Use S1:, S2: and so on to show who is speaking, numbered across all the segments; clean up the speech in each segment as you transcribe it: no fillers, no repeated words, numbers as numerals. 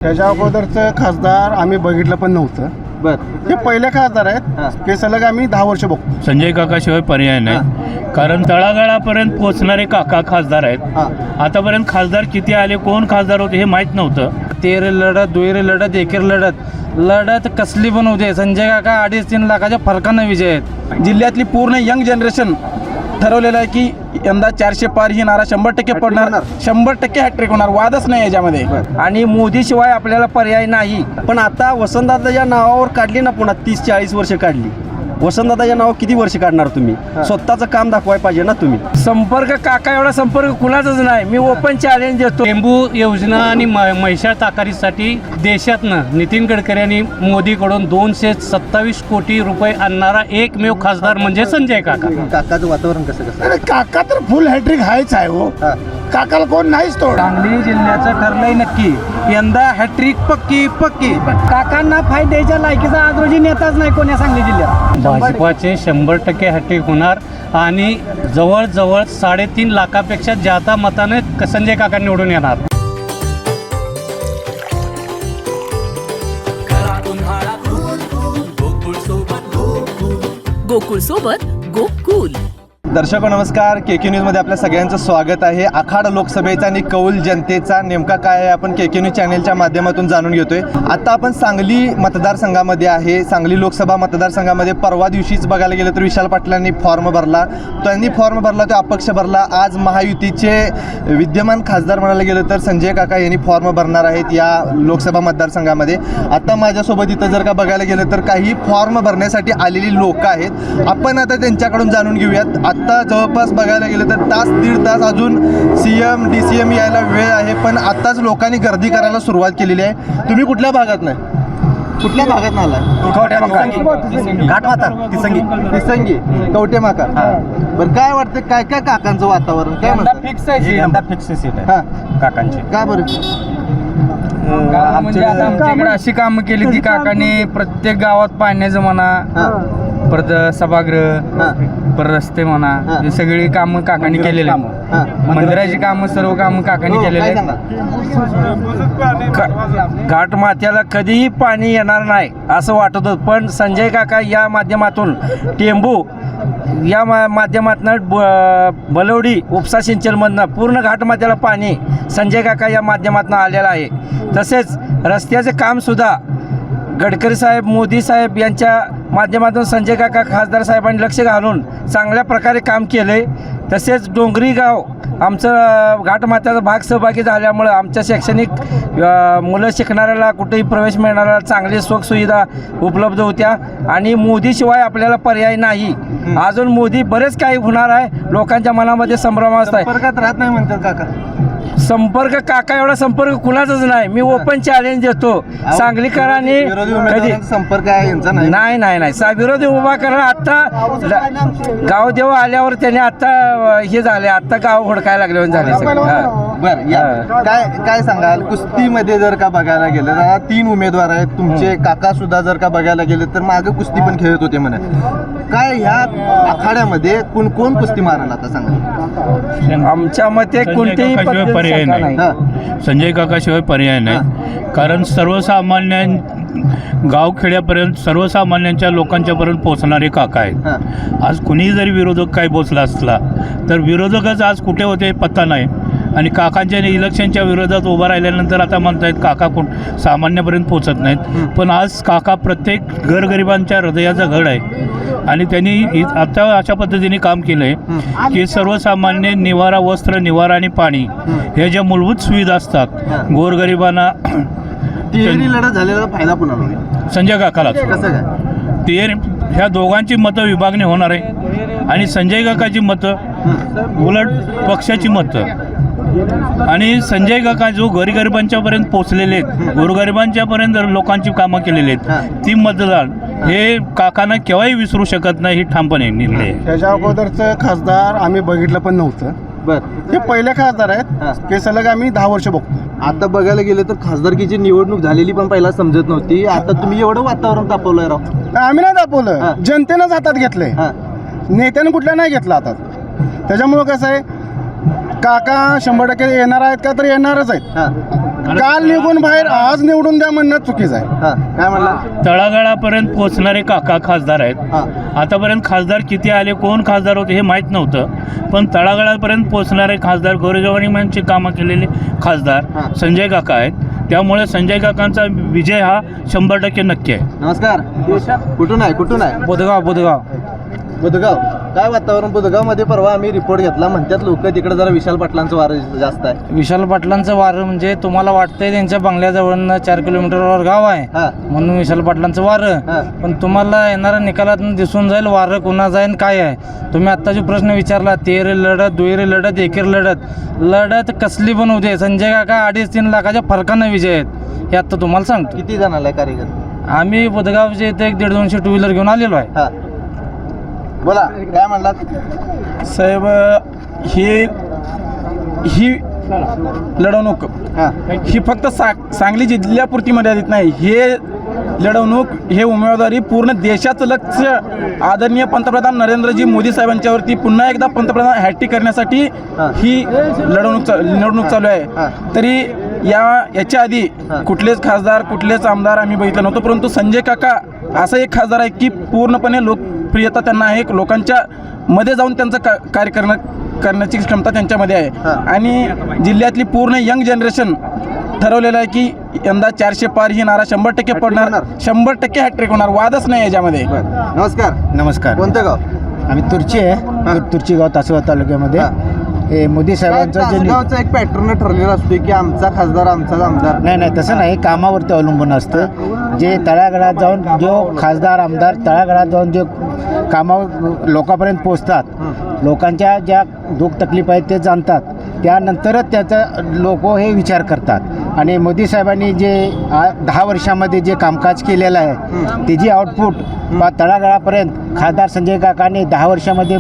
S1: त्याच्या अगोदरचं खासदार आम्ही बघितलं पण नव्हतं.
S2: बर
S1: हे पहिले खासदार आहेत ते सलग आम्ही 10 वर्ष बघतो.
S3: संजय काकाशिवाय पर्याय नाही, कारण तळागाळापर्यंत पोहोचणारे काका खासदार आहेत. आतापर्यंत खासदार किती आले, कोण खासदार होते हे माहीत नव्हतं.
S4: तेरे लढत दुहेरी लढत एकेर लढत कसली पण होते. संजय काका 2.5-3 लाखाच्या फरकानं विजय आहेत. जिल्ह्यातली पूर्ण यंग जनरेशन ठरवलेलं आहे की यंदा 400 पार ही नारा 100% पडणार, 100% हॅट्रिक होणार, वादच नाही याच्यामध्ये. आणि मोदीशिवाय आपल्याला पर्याय नाही.
S2: पण आता वसंतदादाच्या नावावर काढली ना पुन्हा 30-40 वर्ष काढली. वसंतदादाच्या नावावर किती वर्ष काढणार तुम्ही? स्वतःचं काम दाखवायला पाहिजे ना तुम्ही.
S4: संपर्क काका एवढा संपर्क कुणाचाच नाही. मी ओपन चॅलेंज देतो.
S5: टेंबू योजना आणि म्हैसाळ ताकारीसाठी देशातनं नितीन गडकरी यांनी मोदीकडून 227 कोटी रुपये आणणारा एकमेव खासदार म्हणजे संजय काका.
S2: काकाचं वातावरण कसं
S1: अरे काका तर फुल हॅट्रिक हायच आहे हो. काकाला कोण नाहीच तोड.
S4: सांगली जिल्ह्याचं ठरलंय नक्की यंदा हॅट्रिक पक्की. काकांना फायदा द्यायच्या लायकीचा आज रोजी नेताच नाही कोण्या सांगली जिल्ह्यात.
S5: भाजपाचे 100% हॅट्रिक होणार आणि जवळजवळ 3.5 लाखापेक्षा जादा मताने संजय काका निवडून येणार.
S6: गोकुळ सोबत गोकुल.
S2: दर्शक नमस्कार, KK न्यूजमध्ये आपल्या सगळ्यांचं स्वागत आहे. आखाड लोकसभेचा आणि कौल जनतेचा नेमका काय आहे आपण KK न्यूज चॅनेलच्या माध्यमातून जाणून घेतोय. आता आपण सांगली मतदारसंघामध्ये आहे. सांगली लोकसभा मतदारसंघामध्ये परवा दिवशीच बघायला गेलं तर विशाल पाटलांनी फॉर्म भरला. त्यांनी फॉर्म भरला, तो अपक्ष भरला. आज महायुतीचे विद्यमान खासदार म्हणायला गेलं तर संजय काका यांनी फॉर्म भरणार आहेत या लोकसभा मतदारसंघामध्ये. आता माझ्यासोबत इथं जर का बघायला गेलं तर काही फॉर्म भरण्यासाठी आलेली लोक आहेत. आपण आता त्यांच्याकडून जाणून घेऊयात. आता जवळपास बघायला गेलं तर 1.5-1.5 तास अजून CM DCM यायला वेळ आहे, पण आत्ताच लोकांनी गर्दी करायला सुरुवात केलेली आहे. तुम्ही कुठल्या भागात नाही, कुठल्या भागात नाही आलाय? घाटमाता तिसंगी कवटेमाका. बरं, काय वाटतं काय काय काकांचं वातावरण काय म्हणतात?
S4: फिक्स सीट आहे काकांची.
S2: का बरं?
S4: म्हणजे आता आमच्याकडे अशी कामं केली की काकांनी प्रत्येक गावात पाण्याचं म्हणा, परत सभागृह, परत रस्ते म्हणा, ही सगळी कामं काकांनी केलेली आहेत. मंदिराची कामं सर्व कामं काकांनी केलेली आहेत. घाट माथ्याला कधीही पाणी येणार नाही असं वाटत होतं, पण संजय काका या माध्यमातून टेंबू या माध्यमातून बलवडी उपसा सिंचनमधनं पूर्ण घाटमाथ्याला पाणी संजय काका या माध्यमातून आलेलं आहे. तसेच रस्त्याचे कामसुद्धा गडकरी साहेब, मोदी साहेब यांच्या माध्यमातून संजय काका खासदार साहेबांनी लक्ष घालून चांगल्या प्रकारे काम केले. तसेच डोंगरी गाव आमचं घाटमाथ्याचा भाग सहभागी झाल्यामुळं आमच्या शैक्षणिक मुलं शिकणाऱ्याला कुठेही प्रवेश मिळणाऱ्याला चांगली सुखसुविधा उपलब्ध होत्या. आणि मोदीशिवाय आपल्याला पर्याय नाही. अजून मोदी बरेच काही होणार आहे. लोकांच्या मनामध्ये संभ्रम असत
S2: संपर्कात राहत नाही म्हणतात काका.
S4: संपर्क काका एवढा संपर्क कुणाचाच नाही. मी ओपन चॅलेंज देतो. सांगलीकरांनी कधी
S2: संपर्क आहे यांचा नाही.
S4: नाही विरोधी उभा करा. आता गावदेव आल्यावर त्याने आता हे झाले, आता गाव हुडकायला लागले झाले सगळे.
S2: बरं, काय सांगाल कुस्तीमध्ये जर का बघायला गेलं तर 3 उमेदवार आहेत तुमचे. काका सुद्धा जर का बघायला गेले तर मागे कुस्ती पण खेळत होते म्हणा. काय ह्या आखाड्यामध्ये कोण कुस्ती मारायला आता सांगा?
S4: आमच्या मते कोणतेही
S3: पर्याय नाही. संजय काकाशिवाय पर्याय नाही, कारण सर्वसामान्य गावखेड्यापर्यंत सर्वसामान्यांच्या लोकांच्यापर्यंत पोहोचणारे काका आहेत. आज कुणीही जरी विरोधक काही बोचला असला तर विरोधकच आज कुठे होते पत्ता नाही. आणि काकांच्या इलेक्शनच्या विरोधात उभा राहिल्यानंतर आता म्हणतायत काका कोण सामान्यपर्यंत पोहोचत नाहीत. पण आज काका प्रत्येक गरगरिबांच्या हृदयाचा घड आहे. आणि त्यांनी आता अशा पद्धतीने काम केलं आहे की सर्वसामान्य निवारा, वस्त्र, निवारा आणि पाणी ह्या ज्या मूलभूत सुविधा असतात गोरगरिबांना,
S2: लढत झालेला फायदा पुन्हा
S3: संजय काकाला.
S2: कसं काय?
S3: ह्या दोघांची मतं विभागणी होणार आहे. आणि संजय काकाची मतं उलट पक्षाची मतं. आणि संजय काका जो गोरगरिबांच्यापर्यंत पोचलेले आहेत, गोरगरिबांच्यापर्यंत लोकांची कामं केलेली आहेत, ती मतदान हे काकांना केव्हाही विसरू शकत नाही. ही ठामपणे निर्णय.
S1: त्याच्या अगोदरचं खासदार आम्ही बघितलं पण नव्हतं. हे पहिले खासदार आहेत ते सलग आम्ही 10 वर्ष बघतो.
S2: आता बघायला गेलं तर खासदारकीची निवडणूक झालेली पण पहिला समजत नव्हती. आता तुम्ही एवढं वातावरण तापवलंय राव.
S1: आम्ही नाही दाखवलं, जनतेनंच हातात घेतलंय. नेत्यानं कुठल्या नाही घेतला हातात. त्याच्यामुळं कसं आहे, काका 100% येणार आहेत का तर येणारच आहेत. काल निघून बाहेर आज निवडून द्या म्हणणं चुकीचं आहे.
S2: हा काय म्हणला?
S3: तळागाळापर्यंत पोहोचणारे काका खासदार आहेत.
S2: हा
S3: आतापर्यंत खासदार किती आले, कोण खासदार होते हे माहीत नव्हतं, पण तळागाळापर्यंत पोहोचणारे खासदार गोरेगावांची कामं केलेले खासदार संजय काका आहेत. त्यामुळे संजय काकांचा विजय हा 100% नक्की आहे.
S2: नमस्कार, कुठून आहे?
S4: बुधगाव
S2: बुधगाव. काय वातावरण बुधगावमध्ये? परवा आम्ही रिपोर्ट घेतला, म्हणतात लोक तिकडे जरा विशाल पाटलांचं वारं जास्त आहे.
S4: विशाल पाटलांचं वारं म्हणजे तुम्हाला वाटतंय त्यांच्या बंगल्याजवळनं 4 किलोमीटरवर गाव आहे म्हणून विशाल पाटलांचं वारं, पण तुम्हाला येणाऱ्या निकालातून दिसून जाईल वारं कुणा जाईल काय आहे. तुम्ही आत्ता जो प्रश्न विचारला, तेरे लढत, दुहेरी लढत, एकेर लढत कसली पण होते, संजय काका 2.5-3 लाखाच्या फरकानं विजय आहेत हे आत्ता तुम्हाला सांगतो.
S2: किती जणाला कार्यकर्ते?
S4: आम्ही बुधगावचे इथे 150-200 टू व्हीलर घेऊन आलेलो आहे.
S2: बोला काय म्हणलात
S7: साहेब? ही लढवणूक ही फक्त सांगली जिल्ह्यापुरती मर्यादित नाही. हे लढवणूक, हे उमेदवारी पूर्ण देशाचं लक्ष आदरणीय पंतप्रधान नरेंद्रजी मोदी साहेबांच्यावरती पुन्हा एकदा पंतप्रधान हॅट्रिक करण्यासाठी ही निवडणूक चालू आहे. तरी याच्या आधी कुठलेच खासदार, कुठलेच आमदार आम्ही बघितलं नव्हतं, परंतु संजय काका असा एक खासदार आहे की पूर्णपणे लोकप्रियता त्यांना आहे, लोकांच्या मध्ये जाऊन त्यांचं कार्य करण्याची क्षमता त्यांच्यामध्ये आहे. आणि जिल्ह्यातली पूर्ण यंग जनरेशन ठरवलेलं आहे की यंदा 400 पार ही नारा 100% पडणार, 100% हॅट्रिक होणार, वादच नाही याच्यामध्ये.
S2: नमस्कार. कोणतं गाव?
S1: आम्ही तुर्ची आहे, तुर्ची गाव तासगाव तालुक्यामध्ये. हे मोदी साहेबांचं जे
S2: गावचा एक पॅटर्न ठरलेला असतो की आमचा खासदार आमचाच आमदार.
S1: नाही तसं नाही, कामावरती अवलंबून असतं. जे तळागाळात जाऊन जो खासदार आमदार तळागाळात जाऊन जे कामावर लोकांपर्यंत पोचतात, लोकांच्या ज्या दुःख तकलीफ आहेत ते जाणतात, त्यानंतरच त्याचा लोक हे विचार करतात. आणि मोदी साहेबांनी जे 10 वर्षामध्ये जे कामकाज केलेलं आहे त्याची आउटपुट तळागाळापर्यंत खासदार संजय काकांनी 10 वर्षामध्ये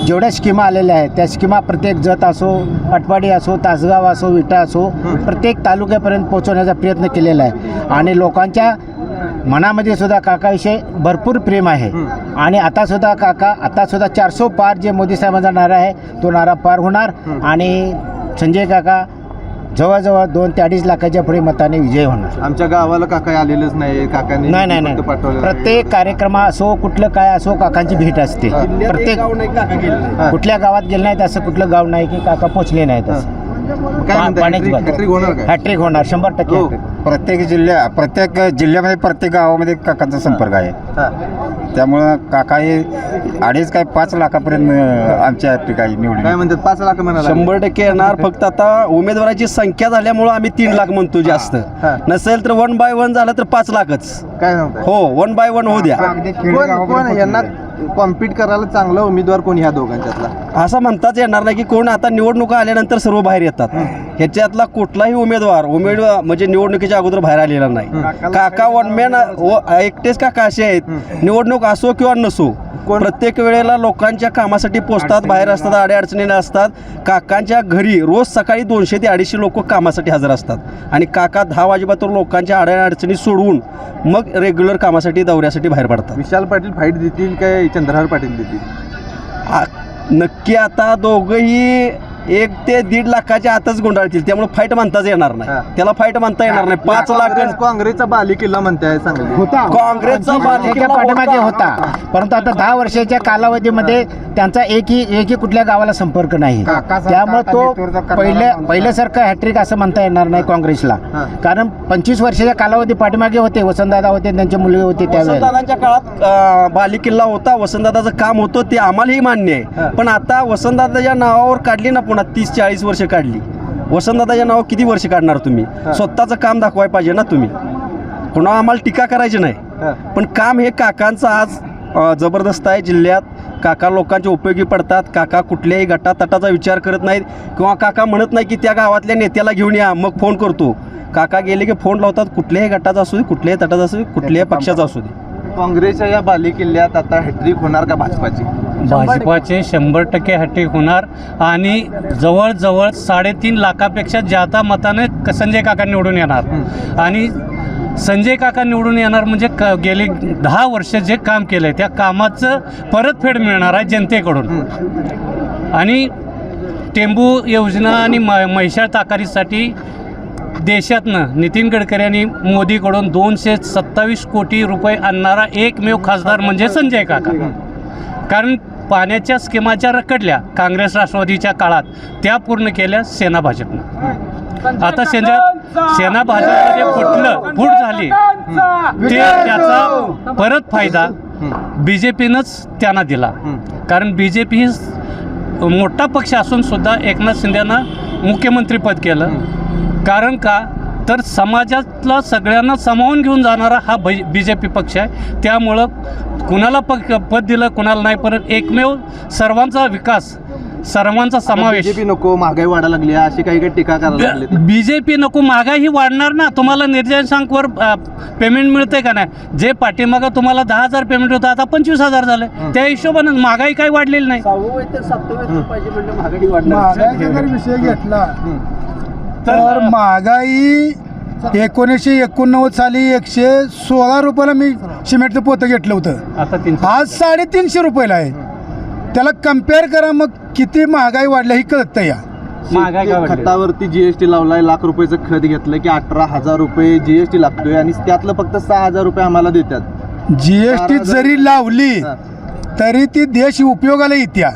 S1: जेवढ्या स्कीमा आलेल्या आहेत त्या स्कीमा प्रत्येक जत असो, अटपाडी असो, तासगाव असो, विटा असो, प्रत्येक तालुक्यापर्यंत पोहोचवण्याचा प्रयत्न केलेला आहे. आणि लोकांच्या मनामध्ये सुद्धा काकाविषयी भरपूर प्रेम आहे. आणि आता सुद्धा 400 पार जे मोदी साहेबांचा नारा आहे तो नारा पार होणार आणि संजय काका जवळजवळ 2 ते 2.5 लाखाच्या पुढे मताने विजय होणार.
S2: आमच्या गावाला काका आलेलंच नाही, काकांनी
S1: नाही प्रत्येक कार्यक्रमा असो, कुठलं काय असो, काकांची भेट असते. प्रत्येक कुठल्या गावात गेले नाहीत असं कुठलं गाव नाही की काका पोचले नाहीत असं. हॅट्रिक होणार 100%.
S8: प्रत्येक जिल्ह्यामध्ये प्रत्येक गावामध्ये काकांचा संपर्क आहे. त्यामुळं काका हे 5 लाखापर्यंत आमच्या हॅट्रिक आहे निवडून.
S2: काय म्हणतात 5 लाख म्हणाला?
S9: 100% येणार. फक्त आता उमेदवाराची संख्या झाल्यामुळं आम्ही 3 लाख म्हणतो जास्त. नसेल तर 1 बाय 1 झालं तर 5 लाखच.
S2: काय सांगताय?
S9: हो 1 बाय 1 होऊ द्या.
S2: कोण यांना कॉम्पीट करायला चांगला उमेदवार कोण ह्या दोघांच्यातला?
S9: असं म्हणताच येणार नाही की कोण. आता निवडणुका आल्यानंतर सर्व बाहेर येतात. ह्याच्यातला कुठलाही उमेदवार म्हणजे निवडणुकीच्या अगोदर बाहेर आलेला नाही. काका वन मॅन एकटेच काका असे आहेत, निवडणूक असो किंवा नसो प्रत्येक वेळेला लोकांच्या कामासाठी पोचतात, बाहेर असतात, अडीअडचणीने असतात. काकांच्या घरी रोज सकाळी 200 ते 250 लोक कामासाठी हजर असतात आणि काका 10 वाजेपर्यंत लोकांच्या अडीअडचणी सोडवून मग रेग्युलर कामासाठी दौऱ्यासाठी बाहेर पडतात.
S2: विशाल पाटील फाईट देतील काय चंद्रहार पाटील देतील?
S9: नक्की आता दोघंही 1 ते 1.5 लाखाच्या आतच गुंडाळतील, त्यामुळे फाईट म्हणताच येणार नाही. त्याला फाईट म्हणता येणार नाही. 5 लाख
S2: काँग्रेसचा बालेकिल्ला म्हणताय सांगली
S1: होता,
S9: काँग्रेसचा
S1: पाठीमागे होता, परंतु आता 10 वर्षाच्या कालावधीमध्ये त्यांचा एकही कुठल्या गावाला संपर्क नाही. त्यामुळे तो पहिल्यासारखं हॅट्रिक असं म्हणता येणार नाही काँग्रेसला. कारण 25 वर्षाच्या कालावधी पाठीमागे होते, वसंतदादा होते, त्यांचे मुलगे होते. त्यावेळेला
S9: वसंतदादांच्या काळात बालेकिल्ला होता, वसंतदादाचं काम होतं, ते आम्हालाही मान्य आहे. पण आता वसंतदादाच्या नावावर काढली ना पुन्हा 30-40 वर्ष काढली. वसंतदादाच्या नावावर किती वर्ष काढणार तुम्ही? स्वतःचं काम दाखवायला पाहिजे ना तुम्ही. पुन्हा आम्हाला टीका करायची नाही, पण काम हे काकांचं आज जबरदस्त आहे जिल्ह्यात. काका लोकांच्या उपयोगी पडतात. काका कुठल्याही गटातटाचा विचार करत नाहीत किंवा काका म्हणत नाही की त्या गावातल्या नेत्याला घेऊन या मग फोन करतो. काका गेले की फोन लावतात, कुठल्याही गटाचा असू दे, कुठल्याही तटाचा असू दे, कुठल्याही पक्षाचा असू दे.
S2: काँग्रेसच्या या बालेकिल्ल्यात आता हॅट्रिक होणार का भाजपाची?
S5: भाजपाचे 100% हॅट्रिक होणार आणि जवळजवळ 3.5 लाखापेक्षा जादा मताने संजय काका निवडून येणार. आणि संजय काका निवडून येणार म्हणजे गेली 10 वर्ष जे काम केलं आहे त्या कामाचं परतफेड मिळणार आहे जनतेकडून. आणि टेंबू योजना आणि म्हैसाळ ताकारीसाठी देशातनं नितीन गडकरी यांनी मोदीकडून 227 कोटी रुपये आणणारा एकमेव खासदार म्हणजे संजय काका. कारण पाण्याच्या स्कीमाच्या रखडल्या काँग्रेस राष्ट्रवादीच्या काळात त्या पूर्ण केल्या सेना भाजपनं. आता सेना भाजपमध्ये फूट झाली ते त्याचा परत फायदा बी जे पीनंच त्यांना दिला. कारण बी जे पी ही मोठा पक्ष असून सुद्धा एकनाथ शिंदेनं मुख्यमंत्रीपद केलं. कारण का तर समाजातला सगळ्यांना सामावून घेऊन जाणारा हा बी जे पी पक्ष आहे. त्यामुळं कुणाला पद दिलं कुणाला नाही, परत एकमेव सर्वांचा विकास सर्वांचा समावेश.
S2: बीजेपी नको, महागाई वाढायला लागली अशी काही टीका करायला लागली.
S5: बी जे पी नको, महागाई ही वाढणार ना. तुम्हाला निर्देशांकवर पेमेंट मिळते का नाही? जे पाठीमागं तुम्हाला 10,000 पेमेंट होतं आता 25,000 झालं. त्या हिशोबानं महागाई काही वाढलेली नाही.
S10: महागाईचा जर विषय घेतला तर महागाई 1989 साली 116 रुपयाला मी सिमेंटचं पोतं घेतलं होतं.
S5: आता
S10: आज 350 रुपयाला आहे. त्याला कम्पेअर करा, मग किती महागाई वाढल्या ही कळतं. या
S5: महागाई काय वाढली?
S2: खतावरती जीएसटी लावलाय. लाख रुपयाचं खत घेतलं की 18,000 रुपये जीएसटी लागतोय आणि त्यातलं फक्त 6,000 रुपये आम्हाला देतात.
S10: जीएसटी जरी लावली तरी ती देश उपयोगाला येत्या,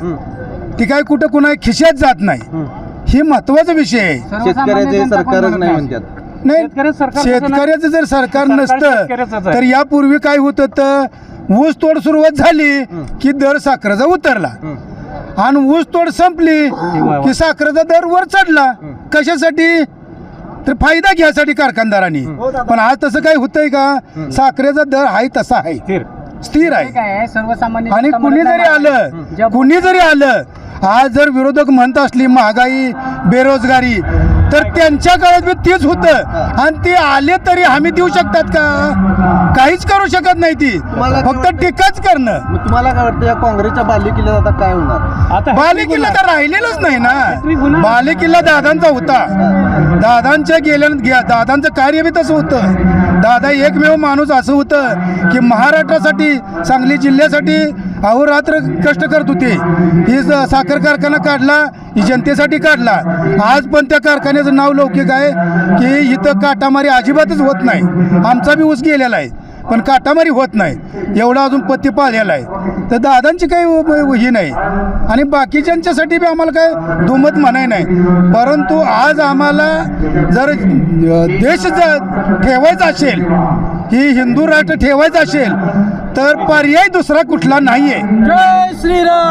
S10: ती काय कुठं कुणा खिशात जात नाही. ही महत्वाचा विषय आहे.
S2: शेतकऱ्याचे सरकारच नाही म्हणतात.
S10: नाही, शेतकऱ्याचं जर सरकार नसतं तर यापूर्वी काय होतं तर ऊस तोड सुरुवात झाली की दर साखरेचा उतरला आणि ऊस तोड संपली की साखरेचा दर वर चढला. कशासाठी? तर फायदा घ्यायसाठी कारखानदारांनी. पण आज तसं काही होतंय का? साखरेचा दर आहे तसा आहे, स्थिर आहे.
S1: सर्वसामान्य
S10: आणि कुणी जरी आलं आज जर विरोधक म्हणत असली महागाई बेरोजगारी तर त्यांच्या काळात बी तेच होतं. आणि ते आले तरी हमी देऊ शकतात का? काहीच करू शकत नाही. ती फक्त टीकाच करणं.
S2: मग तुम्हाला काय वाटतं या काँग्रेसच्या बालेकिल्ल्यात आता काय होणार?
S10: बालेकिल्ला तर राहिलेलाच नाही ना. बालेकिल्ला दादांचा होता. दादांचं कार्य बी तसं होतं. दादा एकमेव माणूस असं होतं की महाराष्ट्रासाठी सांगली जिल्ह्यासाठी अहोरात्र कष्ट करत होते. ही साखर कारखाना काढला, ही जनतेसाठी काढला. आज पण त्या कारखान्याचं नाव लौकिक आहे की इथं काटामारी अजिबातच होत नाही. आमचा बी ऊस गेलेला आहे पण काटामारी होत नाही. एवढा अजून पत्ती पाळलेला आहे. तर दादांची काही ही नाही आणि बाकीच्यांच्यासाठी बी आम्हाला काय दुमत म्हणाय नाही. परंतु आज आम्हाला जर देश ठेवायचा असेल, ही हिंदू राष्ट्र ठेवायचं असेल तर पर्याय दुसरा कुठला नाहीये.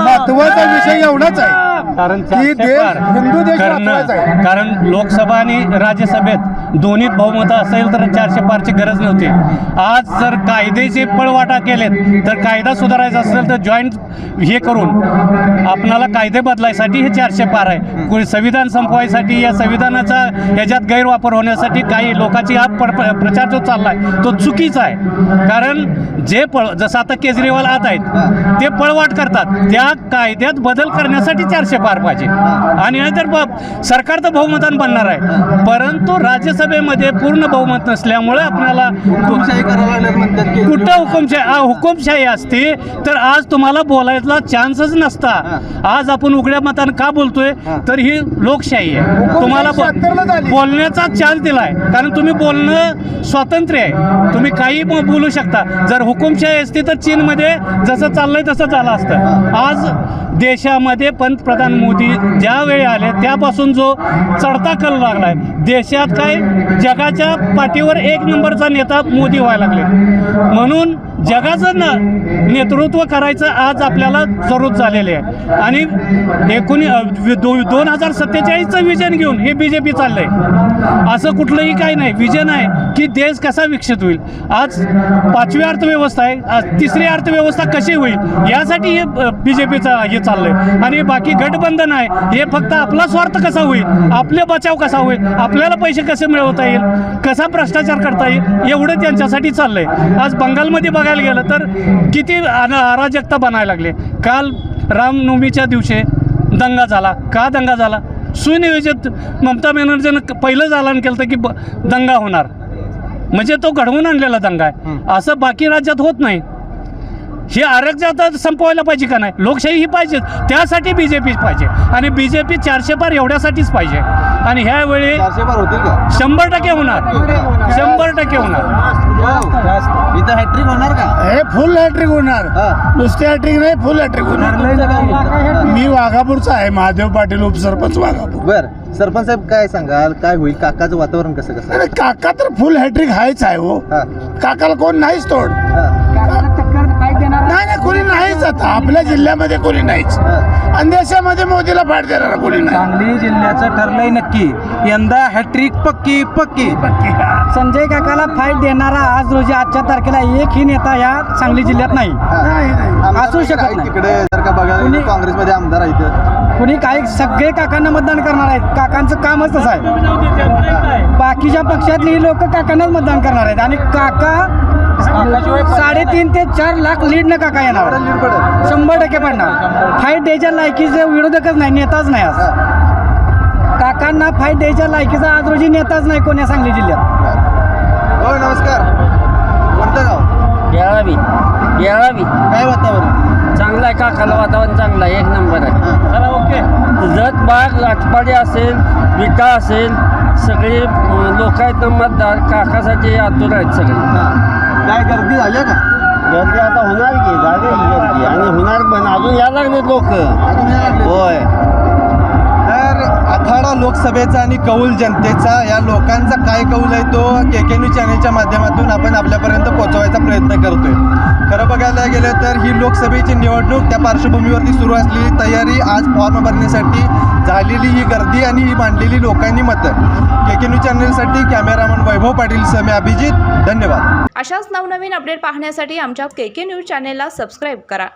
S10: महत्वाचा विषय एवढाच आहे की देश हिंदू देश महत्वाचा आहे.
S5: कारण लोकसभा आणि राज्यसभेत दोन्हीत बहुमत असेल तर 400 पारची गरज नव्हती. आज जर कायद्याचे पळवाटा केलेत तर कायदा सुधारायचा असेल तर जॉईंट हे करून आपणाला कायदे बदलायसाठी हे 400 पार आहे. संविधान संपवायसाठी या संविधानाचा ह्याच्यात गैरवापर होण्यासाठी काही लोकांची हा प्रचार जो चालला आहे तो चुकीचा आहे. कारण जे जसं आता केजरीवाल आत आहेत ते पळवाट करतात. त्या कायद्यात बदल करण्यासाठी 400 पार पाहिजे आणि नाहीतर सरकार तर बहुमतानं बनणार आहे. परंतु राज्यसभेमध्ये पूर्ण बहुमत नसल्यामुळे आपल्याला कुठं हुकुमशाही असते तर आज तुम्हाला बोलायला चान्सच नसता. आज आपण उघड्या मतानं का बोलतोय तर ही लोकशाही आहे. तुम्हाला बोलण्याचा चान्स दिलाय कारण तुम्ही बोलणं स्वातंत्र्य आहे. तुम्ही काही बोलू शकता. जर हुकुमशाही असते तर चीनमध्ये जसं चाललंय तसं झालं असतं. आज देशामध्ये पंतप्रधान मोदी ज्यावेळी आले त्यापासून जो चढता कल लागलाय देशात काय जगाच्या पाठीवर 1 नंबरचा नेता मोदी व्हायला लागले. म्हणून जगाचं नेतृत्व करायचं आज आपल्याला जरूर झालेले आहे. आणि 2047चं विजन घेऊन हे बी जे पी चाललंय. असं कुठलंही काही नाही. विजन आहे की देश कसा विकसित होईल. आज 5वी अर्थव्यवस्था आहे, आज 3री अर्थव्यवस्था कशी होईल यासाठी हे बी जे पीचं हे चाललंय. आणि बाकी गठबंधन आहे हे फक्त आपला स्वार्थ कसा होईल, आपले बचाव कसा होईल, आपल्याला पैसे कसे मिळवता येईल, कसा भ्रष्टाचार करता येईल एवढं त्यांच्यासाठी चाललंय. आज बंगालमध्ये बघायला गेलं तर किती अराजकता बनायला लागले. काल रामनवमीच्या दिवशी दंगा झाला. का दंगा झाला? सुनियोजित ममता बॅनर्जीनं पहिलं जालन केलं की दंगा होणार म्हणजे तो घडवून आणलेला दंगा आहे. असं बाकी राज्यात होत नाही. हे आरक्षण संपवायला पाहिजे का नाही? लोकशाही ही पाहिजे. त्यासाठी बी जे पी पाहिजे आणि बी जे पी 400 पार एवढ्यासाठीच पाहिजे. आणि ह्यावेळी
S2: 400 पार होतील का
S5: 100% होणार, 100% होणार.
S2: इथं हॅट्रिक होणार का?
S10: हे फुल हॅट्रिक होणार, नुसती हॅट्रिक नाही, फुल हॅट्रिक होणार. मी वाघापूरचा आहे, महादेव पाटील उपसरपंच वाघापूर.
S2: बर सरपंच साहेब काय सांगाल, काय होईल? काकाचं वातावरण कसं कसं?
S10: अरे काका तर फुल हॅट्रिक आहेच आहे हो.
S2: हा.
S10: काकाला कोण नाहीच तोड. नाही कोणी नाहीच, आता आपल्या जिल्ह्यामध्ये कोणी नाहीच, आणि देशामध्ये मोदीला फाट देणारा कोणी नाही.
S4: सांगली जिल्ह्याचं ठरलंय नक्की, यंदा हॅट्रिक पक्की पक्की. संजय काकाला फाईट देणारा आज रोजी आजच्या तारखेला एकही नेता या सांगली जिल्ह्यात नाही. असू शकत नाही.
S2: तिकडे जर का बघायला काँग्रेसमध्ये आमदार आहेत,
S4: कुणी काही सगळे काकांना मतदान करणार आहेत. काकांचं कामच तसं आहे. बाकीच्या पक्षातली लोक काकांनाच मतदान करणार आहेत, आणि काका 3.5 ते 4 लाख लीडनं काका येणार, 100% पडणार. फाईट द्यायच्या लायकीचे विरोधकच नाही, नेताच नाही. आज काकांना फाईट द्यायच्या लायकीचा आज रोजी नेताच नाही कोण्या सांगली जिल्ह्यात.
S2: हो नमस्कार, कोणतं गाव?
S4: येळावी.
S2: काय वातावरण?
S4: चांगलं आहे, काकाला वातावरण चांगलं आहे, 1 नंबर आहे.
S5: चला ओके.
S4: जत बाग आटपाडी असेल, विटा असेल, सगळे लोक आहेत ना मतदार काकासाठी आतुर आहेत सगळे.
S2: काय गर्दी झाली का?
S8: गर्दी आता होणार की, झाली गर्दी आणि होणार पण, अजून यायला लागले लोक. होय.
S2: तर आखाडा लोकसभेचा आणि कौल जनतेचा, या लोकांचा काय कौल आहे तो KK न्यूज चॅनलच्या माध्यमातून आपण आपल्यापर्यंत पोहोचवायचा प्रयत्न करतोय. खरं बघायला गेलं तर ही लोकसभेची निवडणूक, त्या पार्श्वभूमीवरती सुरू असलेली तयारी, आज फॉर्म भरण्यासाठी झालेली ही गर्दी आणि ही मांडलेली लोकांनी मतं. KK न्यूज चॅनलसाठी कॅमेरामन वैभव पाटील सह मी अभिजित, धन्यवाद.
S6: अशाच नवनवीन अपडेट पाहण्यासाठी आमच्या KK न्यूज चॅनेलला सबस्क्राईब करा.